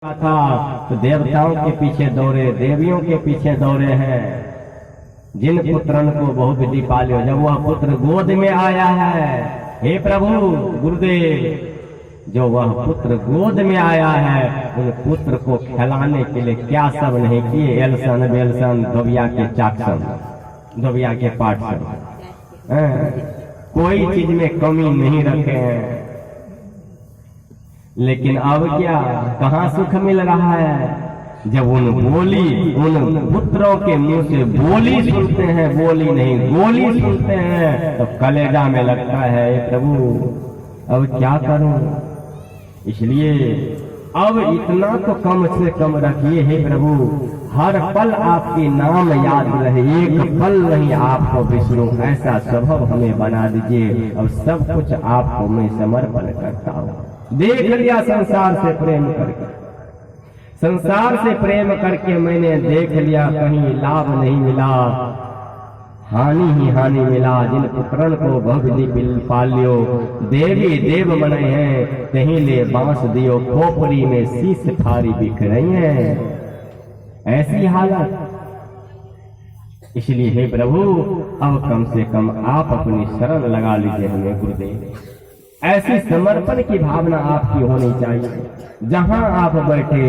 था तो देवताओं के पीछे दौड़े, देवियों के पीछे दौड़े हैं। जिन पुत्रन को बहुविधि पाल्यो, जब वह पुत्र गोद में आया है, हे प्रभु गुरुदेव, जो वह पुत्र गोद में आया है, उन पुत्र को खिलाने के लिए क्या सब नहीं किए। एलसन बेलसन धोबिया के चाकसन, धोबिया के पाठसन, कोई चीज में कमी नहीं रखे हैं। लेकिन अब क्या, कहाँ सुख मिल रहा है। जब उन पुत्रों के मुंह से बोली सुनते हैं, बोली नहीं गोली सुनते हैं, तो कलेजा में लगता है प्रभु अब क्या करूं। इसलिए अब इतना तो कम से कम रखिए हे प्रभु, हर पल आपके नाम याद रहे, एक पल नहीं आपको विष्णु, ऐसा स्वभाव हमें बना दीजिए। अब सब कुछ आपको मैं समर्पण करता हूँ। देख लिया संसार से प्रेम करके, संसार से प्रेम करके मैंने देख लिया, कहीं लाभ नहीं मिला, हानि ही हानि मिला। जिन पुत्रन को भवविधि पाल्यो, देवी देव बने हैं, कहीं ले बांस दियो, खोपड़ी में शीश फारी बिक रही है, ऐसी हालत। इसलिए हे प्रभु, अब कम से कम आप अपनी शरण लगा लीजिए हमें गुरुदेव। ऐसी समर्पण की भावना आपकी होनी चाहिए। जहां आप बैठे,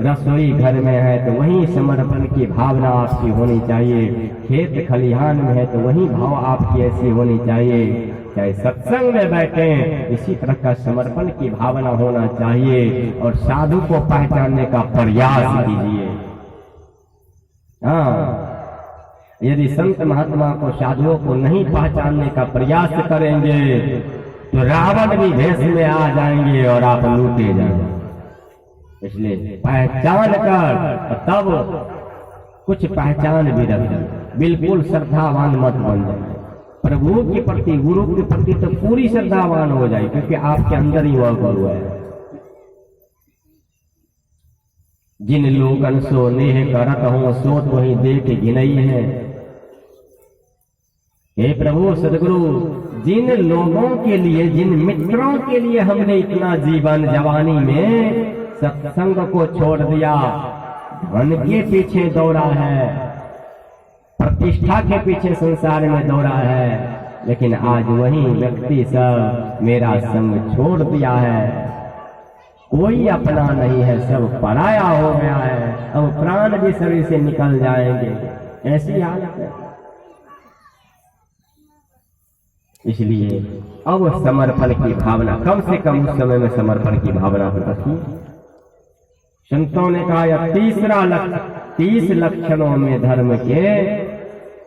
रसोई घर में है तो वहीं समर्पण की भावना आपकी होनी चाहिए, खेत खलिहान में है तो वहीं भाव आपकी ऐसी होनी चाहिए। चाहे सत्संग में बैठे, इसी तरह का समर्पण की भावना होना चाहिए। और साधु को पहचानने का प्रयास कीजिए। यदि संत महात्मा को, साधुओं को नहीं पहचानने का प्रयास करेंगे तो रावण भी भेष में आ जाएंगे और आप लूटे जाएंगे। इसलिए पहचान कर तब कुछ पहचान भी रखें, बिल्कुल श्रद्धावान मत बन जाए। प्रभु के प्रति, गुरु के प्रति तो पूरी श्रद्धावान हो जाए, क्योंकि आपके अंदर ही वह गुरु है। जिन लोगन सो नेह करत हो, सो तो वही देख गिनई है। हे प्रभु सदगुरु, जिन लोगों के लिए, जिन मित्रों के लिए हमने इतना जीवन जवानी में सत्संग को छोड़ दिया, धन के पीछे दौड़ा है, प्रतिष्ठा के पीछे संसार में दौड़ा है, लेकिन आज वही व्यक्ति सब मेरा संग छोड़ दिया है। कोई अपना नहीं है, सब पराया हो गया है। अब प्राण भी शरीर से निकल जाएंगे, ऐसी हालत है। इसलिए अब समर्पण की भावना, कम से कम उस समय में समर्पण की भावना रखिए। संतों ने कहा यह 30 लक्षणों में धर्म के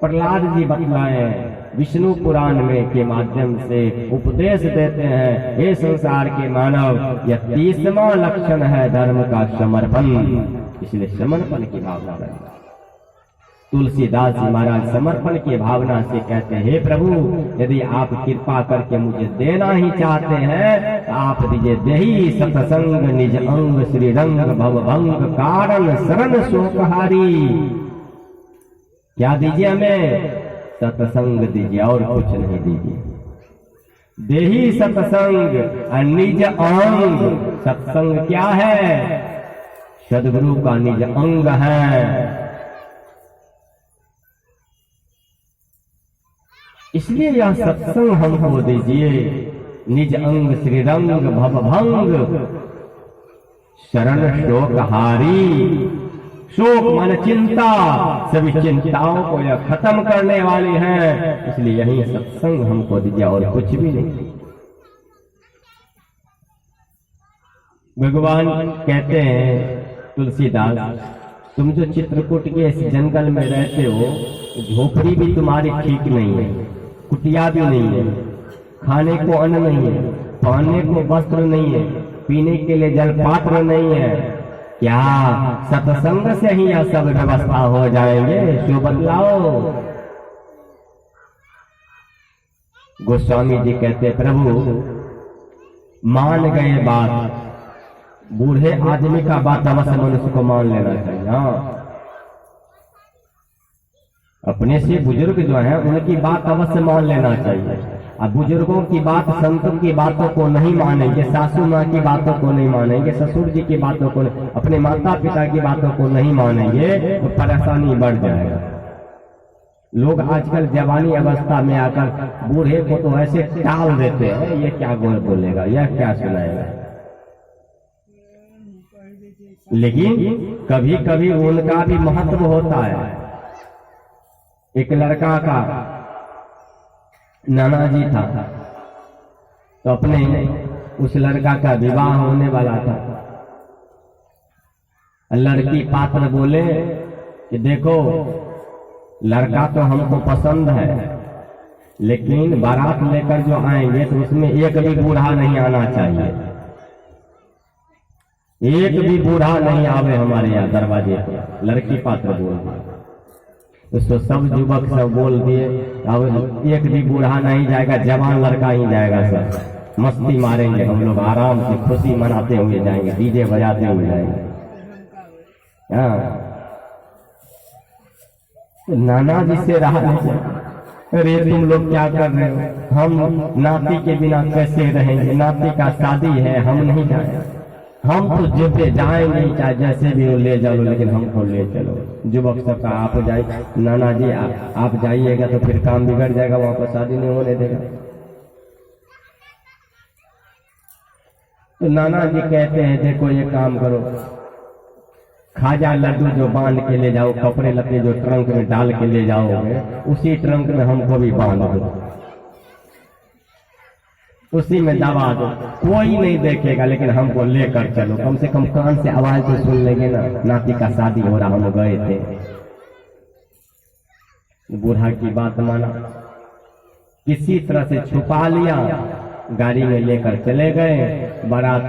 प्रहलाद जी बतलाए, विष्णु पुराण में के माध्यम से उपदेश देते हैं। हे संसार के मानव, यह 30वां लक्षण है धर्म का, समर्पण। इसलिए समर्पण की भावना रखिए। तुलसीदास जी महाराज समर्पण की भावना से कहते हैं, हे प्रभु, यदि आप कृपा करके मुझे देना ही चाहते हैं तो आप दीजिए। देही सतसंग निज अंग, श्री रंग भवभंग कारण शरण शोकहारी। क्या दीजिए हमें? सतसंग दीजिए, और कुछ नहीं दीजिए। देही सतसंग निज अंग, सत्संग क्या है? सदगुरु का निज अंग है। इसलिए यह सत्संग हमको दीजिए। निज अंग श्री रंग भवभंग शरण शोकहारी। शोक मन चिंता, सभी चिंताओं को यह खत्म करने वाली है। इसलिए यही सत्संग हमको दीजिए, और कुछ भी नहीं। भगवान कहते हैं तुलसीदास, तुम जो चित्रकूट के इस जंगल में रहते हो, झोपड़ी भी तुम्हारी ठीक नहीं है, कुटिया भी नहीं है, खाने को अन्न नहीं है, पहनने को वस्त्र नहीं है, पीने के लिए जल पात्र नहीं है। क्या सत्संग से ही यह सब व्यवस्था हो जाएंगे? क्यों बदलाओ? गोस्वामी जी कहते, प्रभु मान गए बात, बूढ़े आदमी का बात अवश्य मनुष्य को मान लेना चाहिए। अपने से बुजुर्ग जो है उनकी बात अवश्य मान लेना चाहिए। अब बुजुर्गों की बात, संतों की बातों को नहीं मानेंगे, सासू माँ की बातों को नहीं मानेंगे, ससुर जी की बातों को नहीं, अपने माता पिता की बातों को नहीं मानेंगे तो परेशानी बढ़ जाएगा। लोग आजकल जवानी अवस्था में आकर बूढ़े को तो ऐसे टाल देते हैं, ये क्या बोलेगा, यह क्या सुनाएगा। लेकिन कभी कभी उनका भी महत्व होता है। एक लड़का का नाना जी था, तो अपने उस लड़का का विवाह होने वाला था। लड़की पात्र बोले कि देखो लड़का तो हमको पसंद है, लेकिन बारात लेकर जो आएंगे तो उसमें एक भी बूढ़ा नहीं आना चाहिए, एक भी बूढ़ा नहीं आवे हमारे यहाँ दरवाजे पर। लड़की पात्र बोल दिए, उसको सब युवक सब बोल दिए अब एक भी बूढ़ा नहीं जाएगा, जवान लड़का ही जाएगा। सब मस्ती मारेंगे, हम लोग आराम से खुशी मनाते हुए जाएंगे, डीजे बजाते हुए जाएंगे। हाँ, नाना जी से रहा नहीं। अरे तुम लोग क्या कर रहे हो, हम नाती के बिना कैसे रहेंगे, नाती का शादी है, हम नहीं जाएंगे, हम तो जेबे जाएंगे चाहे जैसे भी वो ले जाओ, लेकिन हमको ले चलो। युवक सब का आप जाइए, नाना जी आप जाइएगा तो फिर काम बिगड़ जाएगा, वहां पर शादी नहीं होने देगा। तो नाना जी कहते हैं देखो ये काम करो, खाजा लड्डू जो बांध के ले जाओ, कपड़े लत्ते जो ट्रंक में डाल के ले जाओगे, उसी ट्रंक में हमको भी बांध दो, उसी में दबा दो, कोई नहीं देखेगा, लेकिन हमको लेकर चलो। कम से कम कान से आवाज तो सुन लेंगे ना, नाती का शादी हो रहा, हम गए थे। बूढ़ा की बात माना, किसी तरह से छुपा लिया, गाड़ी में लेकर चले गए। बारात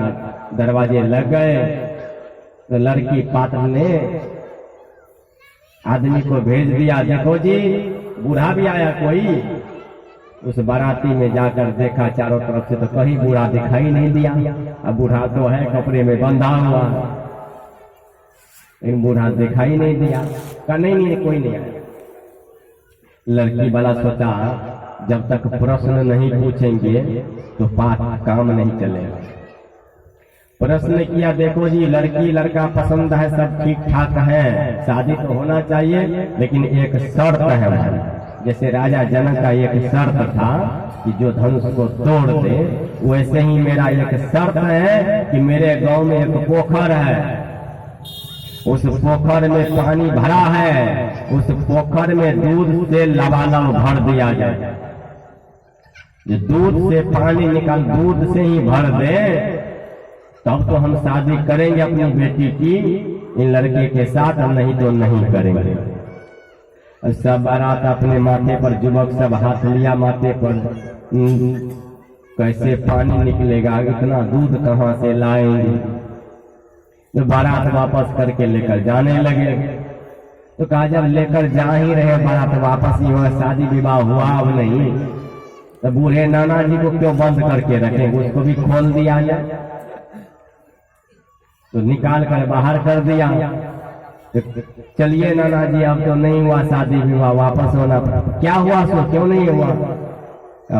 दरवाजे लग गए तो लड़की पात्र ने आदमी को भेज दिया, देखो जी बूढ़ा भी आया कोई। उस बाराती में जाकर देखा चारों तरफ से, तो कहीं बूढ़ा दिखाई नहीं दिया। अब बूढ़ा तो है कपड़े में बंधा हुआ, लेकिन बूढ़ा दिखाई नहीं दिया। कहा नहीं कोई नहीं आया। लड़की वाला सोचा जब तक प्रश्न नहीं पूछेंगे तो काम नहीं चलेगा। प्रश्न किया, देखो जी लड़की लड़का पसंद है, सब ठीक ठाक है, शादी तो होना चाहिए, लेकिन एक शर्त है हमारी। जैसे राजा जनक का एक शर्त था कि जो धनुष को तोड़ दे, वैसे ही मेरा एक शर्त है कि मेरे गांव में एक पोखर है, उस पोखर में पानी भरा है, उस पोखर में दूध से लबालब भर दिया जाए। जो दूध से पानी निकाल, दूध से ही भर दे, तब तो हम शादी करेंगे अपनी बेटी की इन लड़के के साथ, हम नहीं तो नहीं करेंगे। सब बारात अपने माथे पर, युवक सब हाथ लिया माथे पर, कैसे पानी निकलेगा, इतना दूध कहाँ से लाएंगे। तो बारात वापस करके लेकर जाने लगे। तो कहा जब लेकर जा ही रहे बारात, वापस ही हुआ, शादी विवाह हुआ अब नहीं, तो बूढ़े नाना जी को क्यों बंद करके रखेंगे, उसको भी खोल दिया जाए। तो निकाल कर बाहर कर दिया। तो चलिए नाना जी अब तो नहीं हुआ शादी विवाह, वापस होना। क्या हुआ सो क्यों नहीं हुआ?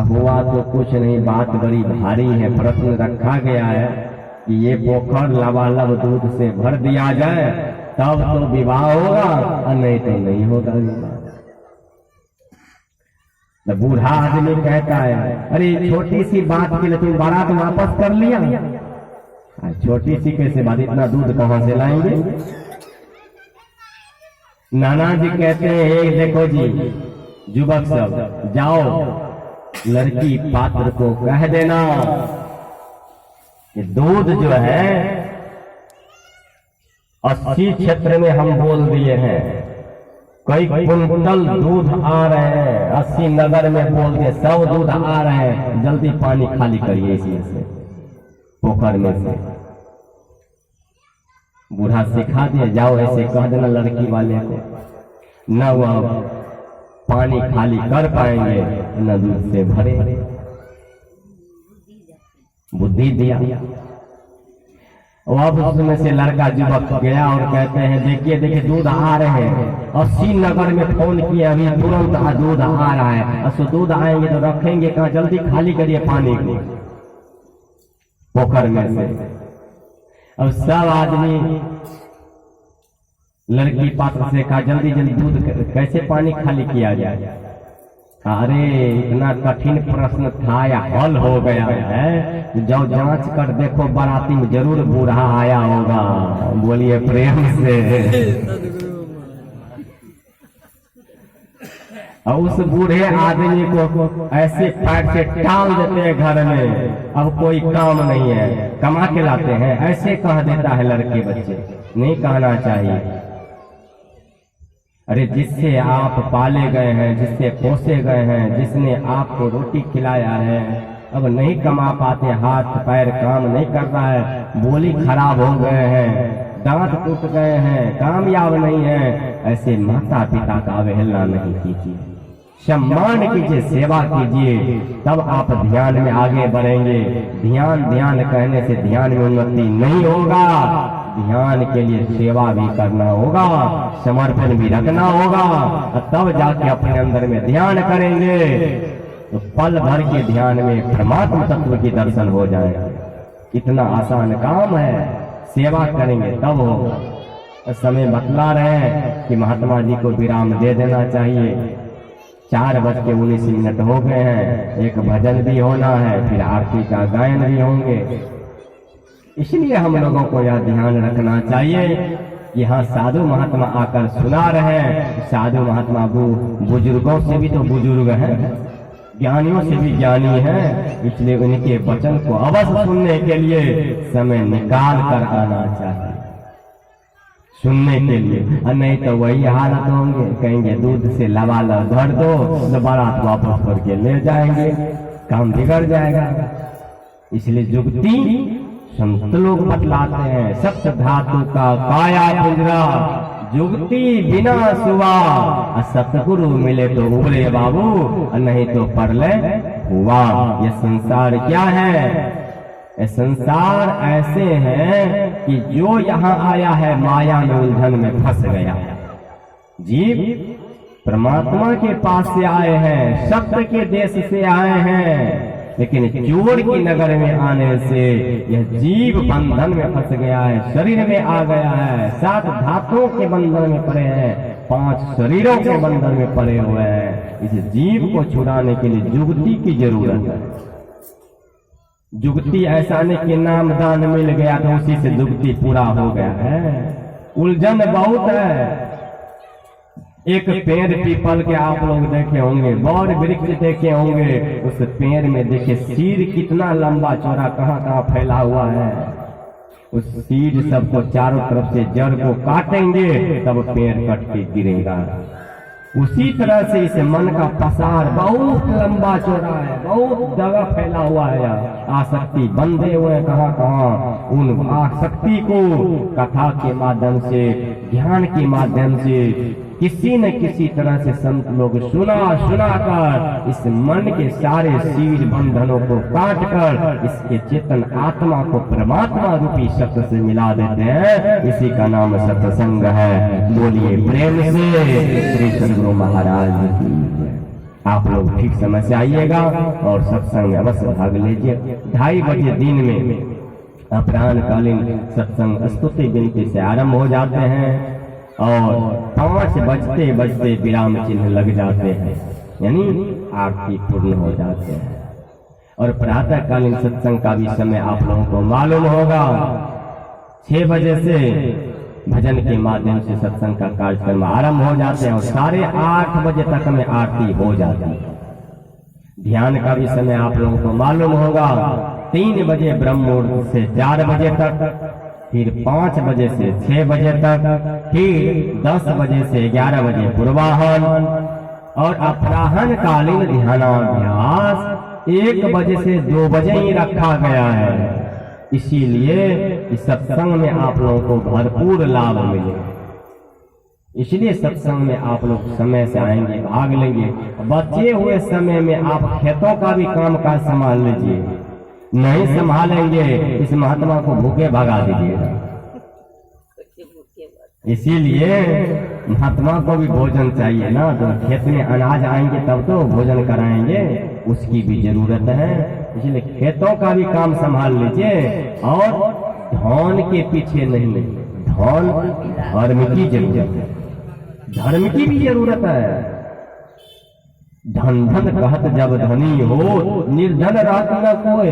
हुआ तो कुछ नहीं, बात बड़ी भारी है। प्रश्न रखा गया है कि ये पोखर लबालब दूध से भर दिया जाए तब तो विवाह होगा, और नहीं तो नहीं होगा विवाह। तो बूढ़ा आदमी कहता है अरे छोटी सी बात के लिए तुम बारात वापस कर लिया, छोटी सी कैसे बात, इतना दूध कहां से लाएंगे? नाना जी कहते हैं देखो जी युवक सब जाओ, लड़की पात्र को कह देना कि दूध जो है 80 क्षेत्र में हम बोल दिए हैं, कई कुंटल दूध आ रहे हैं, 80 नगर में बोल दिए 100 दूध आ रहे हैं, जल्दी पानी खाली करिए इसमें से, पोखर में से। बूढ़ा सिखा दिया, जाओ ऐसे कह देना लड़की वाले को, न वह पानी खाली कर पाएंगे न दूध से भरे। बुद्धि दिया। अब उसमें से लड़का युवक गया और कहते हैं देखिए देखिए दूध आ रहे हैं, और श्रीनगर में फोन किए अभी तुरंत दूध आ रहा है। अब दूध आएंगे तो रखेंगे कहाँ, जल्दी खाली करिए पानी को पोखर में से। अब सब आदमी लड़की पात्र से कहा जल्दी जल्दी दूध कैसे पानी खाली किया जाए। अरे इतना कठिन प्रश्न था या हल हो गया है, जब जांच कर देखो बाराती में जरूर बूढ़ा आया होगा। बोलिए प्रेम से। और उस बूढ़े आदमी को ऐसे पैर से टाल देते हैं घर में, अब कोई काम नहीं है, कमा के लाते हैं, ऐसे कह देता है लड़के बच्चे। नहीं कहना चाहिए। अरे जिससे आप पाले गए हैं, जिससे पोसे गए हैं, जिसने आपको रोटी खिलाया है, अब नहीं कमा पाते, हाथ पैर काम नहीं कर रहा है, बोली खराब हो गए हैं, दांत टूट गए हैं, कामयाब नहीं है, ऐसे माता पिता का अवहेलना नहीं कीजिए, सम्मान कीजिए, सेवा कीजिए, तब आप ध्यान में आगे बढ़ेंगे। ध्यान ध्यान कहने से ध्यान में उन्नति नहीं होगा। ध्यान के लिए सेवा भी करना होगा, समर्पण भी रखना होगा, तब जाके अपने अंदर में ध्यान करेंगे तो पल भर के ध्यान में परमात्मा तत्व की दर्शन हो जाएगा। कितना आसान काम है, सेवा करेंगे तब होगा। समय बतला रहे हैं कि महात्मा जी को विराम दे देना चाहिए। 4:19 हो गए हैं, एक भजन भी होना है, फिर आरती का गायन भी होंगे। इसलिए हम लोगों को यह ध्यान रखना चाहिए कि हाँ साधु महात्मा आकर सुना रहे हैं। साधु महात्मा बुजुर्गों से भी तो बुजुर्ग हैं, ज्ञानियों से भी ज्ञानी हैं, इसलिए उनके वचन को अवश्य सुनने के लिए समय निकाल कर आना चाहिए, सुनने के लिए। और नहीं तो वही हालत होंगे, कहेंगे दूध से लबालब भर दो, तो बारात वापस करके ले जाएंगे, काम बिगड़ जाएगा। इसलिए जुगती संत लोग बतलाते हैं, सप्त धातु का काया पिंजरा, जुगती बिना सुवा, सतगुरु मिले तो उबले बाबू, नहीं तो परले हुआ। ये संसार क्या है? ये संसार ऐसे है कि जो यहाँ आया है माया में उलझन में फंस गया। जीव परमात्मा के पास से आए हैं, सत्य के देश से आए हैं, लेकिन चोर की नगर में आने से यह जीव बंधन में फंस गया है, शरीर में आ गया है, 7 धातुओं के बंधन में पड़े हैं, 5 शरीरों के बंधन में पड़े हुए हैं। इस जीव को छुड़ाने के लिए जुगती की जरूरत है। जुगती ऐसा नहीं कि नाम दान मिल गया तो उसी से जुगती पूरा हो गया है। उलझन बहुत है। एक पेड़ पीपल के आप लोग देखे होंगे, बौर वृक्ष देखे होंगे, उस पेड़ में देखिए सिर कितना लंबा चौड़ा कहाँ कहाँ फैला हुआ है। उस सिर सबको चारों तरफ से जड़ को काटेंगे तब पेड़ कट के गिरेगा। उसी तरह से इस मन का पसार बहुत लंबा चौड़ा है, बहुत जगह फैला हुआ है। आसक्ति बंधे हुए हैं कहाँ कहाँ। उन आसक्ति को कथा के माध्यम से, ज्ञान के माध्यम से किसी न किसी तरह से संत लोग सुना कर इस मन के सारे शील बंधनों को काट कर इसके चेतन आत्मा को परमात्मा रूपी सत्य से मिला देते हैं। इसी का नाम सत्संग है। बोलिए प्रेम से श्री सद्गुरु महाराज की। आप लोग ठीक समय से आइएगा और सत्संग अवश्य भाग लीजिए। 2:30 बजे दिन में अपराह्नकालीन सत्संग स्तुति विनती से आरंभ हो जाते हैं और 5 बजते बजते विराम चिन्ह लग जाते हैं, यानी आरती पूर्ण हो जाते हैं। और प्रातःकालीन सत्संग का भी समय आप लोगों को मालूम होगा। 6 बजे से भजन के माध्यम से सत्संग का कार्यक्रम आरंभ हो जाते हैं और 8:30 बजे तक में आरती हो जाती है। ध्यान का भी समय आप लोगों को मालूम होगा। 3 बजे ब्रह्म मुहूर्त से 4 बजे तक, फिर 5 बजे से 6 बजे तक, फिर 10 बजे से 11 बजे पूर्वाहन और अपराह्नकालीन ध्यानाभ्यास 1 बजे से 2 बजे ही रखा गया है। इसीलिए इस सत्संग में आप लोगों को भरपूर लाभ मिले। इसलिए सत्संग में आप लोग समय से आएंगे, भाग लेंगे। बचे हुए समय में आप खेतों का भी काम काज संभाल लीजिए। नहीं संभालेंगे इस महात्मा को भूखे भगा दीजिएगा। इसीलिए महात्मा को भी भोजन चाहिए ना, तो खेत में अनाज आएंगे तब तो भोजन कराएंगे, उसकी भी जरूरत है। इसलिए खेतों का भी काम संभाल लीजिए और धन के पीछे नहीं, धन धर्म की जरूरत है, धर्म की भी जरूरत है। धन धन कहत जब धनी हो, निर्धन रहत न कोई।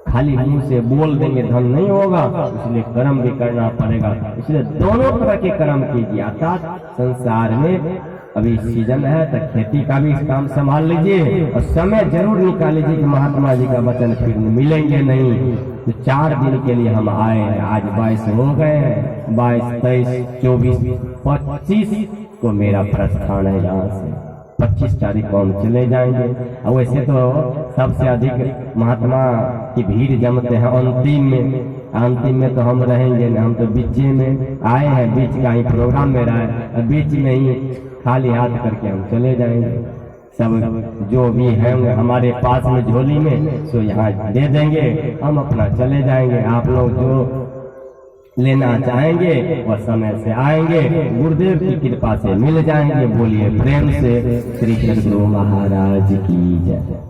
खाली मुंह से बोल देंगे धन नहीं होगा, इसलिए कर्म भी करना पड़ेगा। इसलिए दोनों तरह के कर्म कीजिए। अर्थात संसार में अभी सीजन है तो खेती का भी काम संभाल लीजिए और समय जरूर निकाल लीजिए कि महात्मा जी का वचन फिर मिलेंगे नहीं। तो 4 दिन के लिए हम आए हैं, आज 22 हो गए हैं, 22, 23, 24, 25 को मेरा प्रस्थान है। यहाँ से 25 तारीख को हम चले जाएंगे। और वैसे तो सबसे अधिक महात्मा की भीड़ जमते हैं अंतिम में तो हम रहेंगे ना, हम तो बीच में आए हैं, बीच का ही प्रोग्राम मेरा है, बीच में ही खाली हाथ करके हम चले जाएंगे। सब जो भी है हमारे पास में झोली में सो यहाँ दे देंगे, हम अपना चले जाएंगे। आप लोग जो लेना चाहेंगे वह समय से आएंगे, गुरुदेव की कृपा से मिल जाएंगे। बोलिए प्रेम से श्री सद्गुरु महाराज की जय।